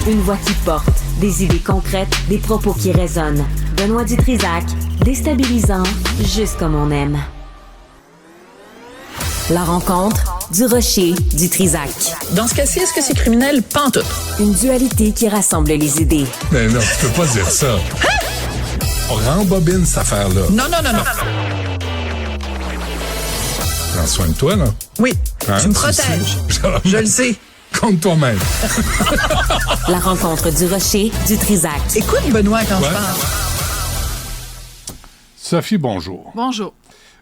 Une voix qui porte, des idées concrètes, des propos qui résonnent. Benoît Dutrisac, déstabilisant, juste comme on aime. La rencontre du Rocher du Trisac. Dans ce cas-ci, est-ce que c'est criminel? Pas en tout. Une dualité qui rassemble les idées. Mais non, tu peux pas dire ça. On rembobine cette affaire-là. Non. Prends soin de toi, là. Oui, Hein? tu me protèges. Je le sais. Compte toi-même. La rencontre du Rocher du Trisac. Écoute, Benoît, quand je parle. Sophie, bonjour. Bonjour.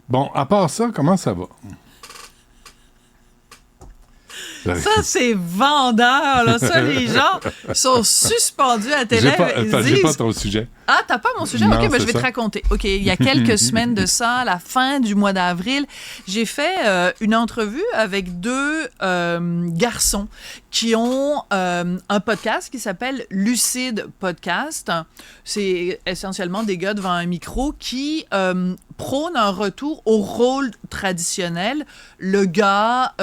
Bon, à part ça, comment ça va? Ça, c'est vendeur, là. Ça, les gens sont suspendus à la télé. J'ai pas ton sujet. Ah, t'as pas mon sujet? Non, OK, ben, je vais ça. te raconter. OK, il y a quelques semaines de ça, à la fin du mois d'avril, j'ai fait une entrevue avec deux garçons qui ont un podcast qui s'appelle Lucide Podcast. C'est essentiellement des gars devant un micro qui prônent un retour au rôle traditionnel, le gars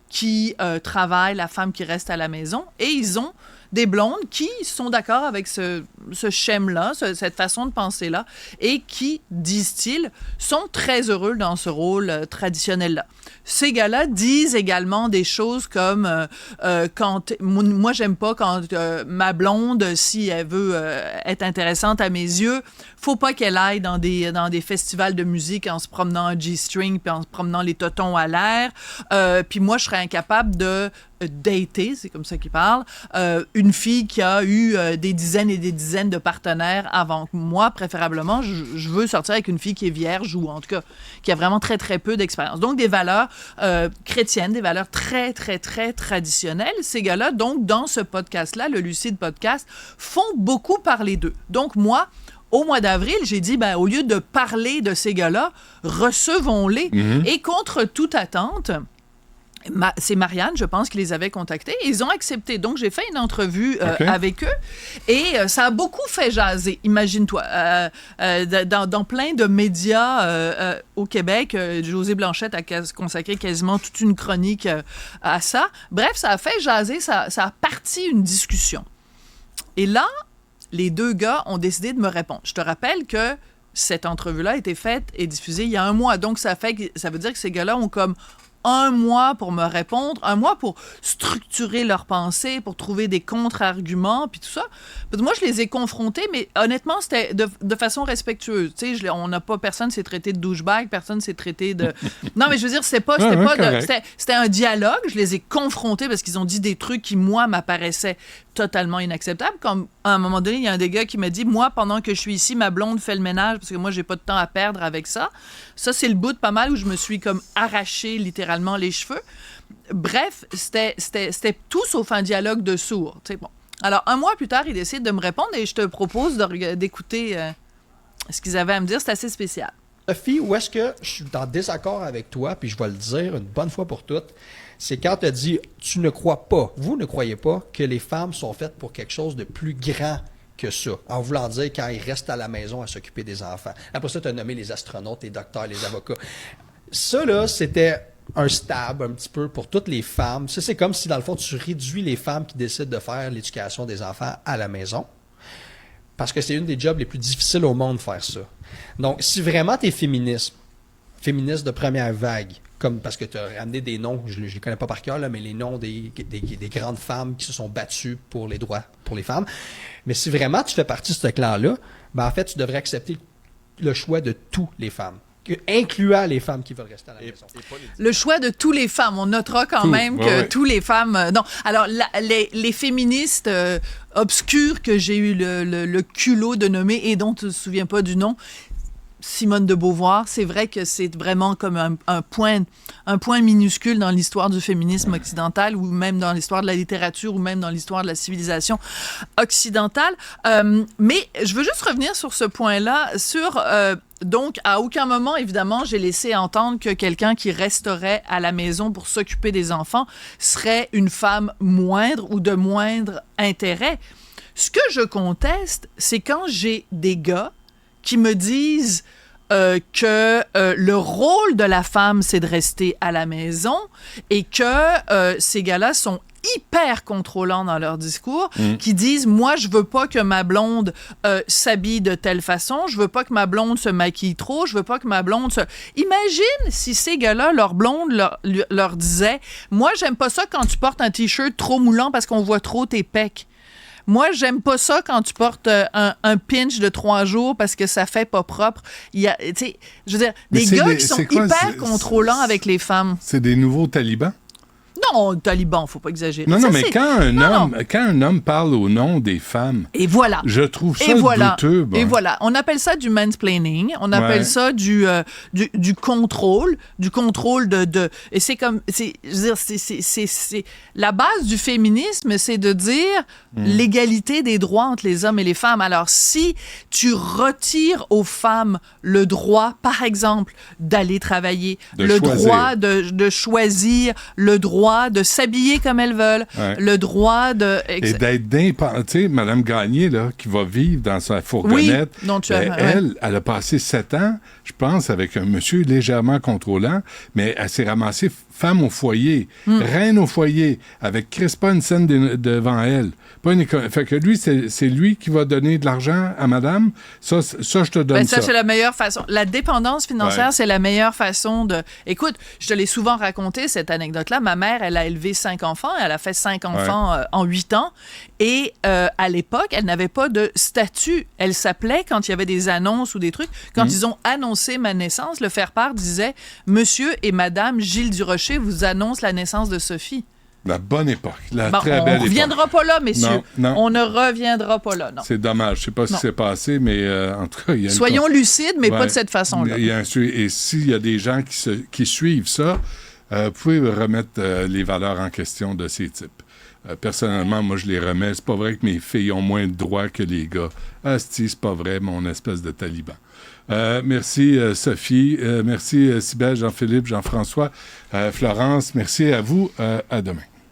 qui travaille, la femme qui reste à la maison, et ils ont des blondes qui sont d'accord avec ce schème-là, cette façon de penser-là, et qui, disent-ils, sont très heureux dans ce rôle traditionnel-là. Ces gars-là disent également des choses comme moi, j'aime pas quand ma blonde, si elle veut être intéressante à mes yeux, faut pas qu'elle aille dans des festivals de musique en se promenant en G-string puis en se promenant les totons à l'air. Puis moi, je serais incapable de dater, c'est comme ça qu'ils parlent, une fille qui a eu des dizaines et des dizaines de partenaires avant moi, préférablement. Je veux sortir avec une fille qui est vierge ou en tout cas qui a vraiment très, très peu d'expérience. Donc, des valeurs chrétiennes, des valeurs très, très, très traditionnelles. Ces gars-là, donc, dans ce podcast-là, le Lucide Podcast, font beaucoup parler d'eux. Donc, moi, au mois d'avril, j'ai dit, au lieu de parler de ces gars-là, recevons-les. Mm-hmm. Et contre toute attente, c'est Marianne, je pense, qui les avait contactés. Et ils ont accepté. Donc, j'ai fait une entrevue avec eux. Et ça a beaucoup fait jaser, imagine-toi. Dans plein de médias au Québec, José Blanchette a consacré quasiment toute une chronique à ça. Bref, ça a fait jaser, ça a parti une discussion. Et là, les deux gars ont décidé de me répondre. Je te rappelle que cette entrevue-là a été faite et diffusée il y a 1 mois. Donc, ça veut dire que ces gars-là ont comme 1 mois pour me répondre, 1 mois pour structurer leurs pensées, pour trouver des contre-arguments, puis tout ça. Parce que moi, je les ai confrontés, mais honnêtement, c'était de façon respectueuse. Tu sais, personne s'est traité de douchebag, personne s'est traité de... Non, mais je veux dire, c'était un dialogue. Je les ai confrontés parce qu'ils ont dit des trucs qui, moi, m'apparaissaient totalement inacceptables. Comme, à un moment donné, il y a un des gars qui m'a dit, moi, pendant que je suis ici, ma blonde fait le ménage parce que moi, j'ai pas de temps à perdre avec ça. Ça, c'est le bout de pas mal où je me suis comme arraché littéralement les cheveux. Bref, c'était tout sauf un dialogue de sourds. Bon. Alors, 1 mois plus tard, ils décident de me répondre et je te propose d'écouter ce qu'ils avaient à me dire. C'est assez spécial. Sophie, où est-ce que je suis en désaccord avec toi, puis je vais le dire une bonne fois pour toutes, c'est quand tu as dit « tu ne crois pas, vous ne croyez pas que les femmes sont faites pour quelque chose de plus grand que ça », en voulant dire quand ils restent à la maison à s'occuper des enfants. Après ça, tu as nommé les astronautes, les docteurs, les avocats. Ça, là, c'était un stab un petit peu pour toutes les femmes. Ça, c'est comme si, dans le fond, tu réduis les femmes qui décident de faire l'éducation des enfants à la maison. Parce que c'est une des jobs les plus difficiles au monde de faire ça. Donc, si vraiment tu es féministe de première vague, comme parce que tu as ramené des noms, je ne les connais pas par cœur, là, mais les noms des grandes femmes qui se sont battues pour les droits pour les femmes. Mais si vraiment tu fais partie de ce clan-là, en fait, tu devrais accepter le choix de toutes les femmes, incluant les femmes qui veulent rester à la maison. Le choix de toutes les femmes. On notera quand même que toutes les femmes... non, alors, les féministes obscures que j'ai eu le culot de nommer et dont tu ne te souviens pas du nom, Simone de Beauvoir, c'est vrai que c'est vraiment comme un point minuscule dans l'histoire du féminisme occidental ou même dans l'histoire de la littérature ou même dans l'histoire de la civilisation occidentale. Mais je veux juste revenir sur ce point-là, donc, à aucun moment, évidemment, j'ai laissé entendre que quelqu'un qui resterait à la maison pour s'occuper des enfants serait une femme moindre ou de moindre intérêt. Ce que je conteste, c'est quand j'ai des gars qui me disent que le rôle de la femme, c'est de rester à la maison et que ces gars-là sont hyper contrôlants dans leur discours, qui disent, moi, je veux pas que ma blonde s'habille de telle façon, je veux pas que ma blonde se maquille trop, je veux pas que ma blonde se... Imagine si ces gars-là, leur blonde leur disait, moi, j'aime pas ça quand tu portes un T-shirt trop moulant parce qu'on voit trop tes pecs. Moi, j'aime pas ça quand tu portes un pinch de 3 jours parce que ça fait pas propre. Il y a, tu sais, je veux dire, des gars qui sont hyper contrôlants avec les femmes. C'est des nouveaux talibans? Non, taliban, faut pas exagérer. Non, Ça, mais quand un homme parle au nom des femmes, et voilà. Je trouve ça douteux. Bon. Et voilà. On appelle ça du mansplaining. On appelle ça du contrôle. Du contrôle de... Et c'est comme... Je veux dire, c'est la base du féminisme, c'est de dire l'égalité des droits entre les hommes et les femmes. Alors, si tu retires aux femmes le droit, par exemple, d'aller travailler, droit de choisir, le droit de s'habiller comme elles veulent, le droit de... Et d'être tu sais, Mme Gagné, là, qui va vivre dans sa fourgonnette, elle a passé 7 ans, je pense, avec un monsieur légèrement contrôlant, mais elle s'est ramassée femme au foyer, reine au foyer, avec Crispa une scène devant elle. Pas une fait que lui, c'est lui qui va donner de l'argent à madame. Ça je te donne ça. Ça, c'est la meilleure façon. La dépendance financière, c'est la meilleure façon de... Écoute, je te l'ai souvent raconté, cette anecdote-là. Ma mère, elle a élevé 5 enfants. Elle a fait 5 enfants en 8 ans. Et à l'époque, elle n'avait pas de statut. Elle s'appelait, quand il y avait des annonces ou des trucs, quand ils ont annoncé ma naissance, le faire-part disait « Monsieur et Madame Gilles Durocher vous annoncent la naissance de Sophie ». La bonne époque. Très belle époque. On ne reviendra pas là, messieurs. Non. On ne reviendra pas là, non. C'est dommage. Je ne sais pas ce qui s'est passé, mais en tout cas... Soyons lucides, mais pas de cette façon-là. Et s'il y a des gens qui suivent ça, vous pouvez remettre les valeurs en question de ces types. Personnellement, moi, je les remets. C'est pas vrai que mes filles ont moins de droits que les gars. C'est pas vrai, mon espèce de taliban. Merci Sophie, merci Cybèle, Jean-Philippe, Jean-François, Florence, merci à vous, à demain.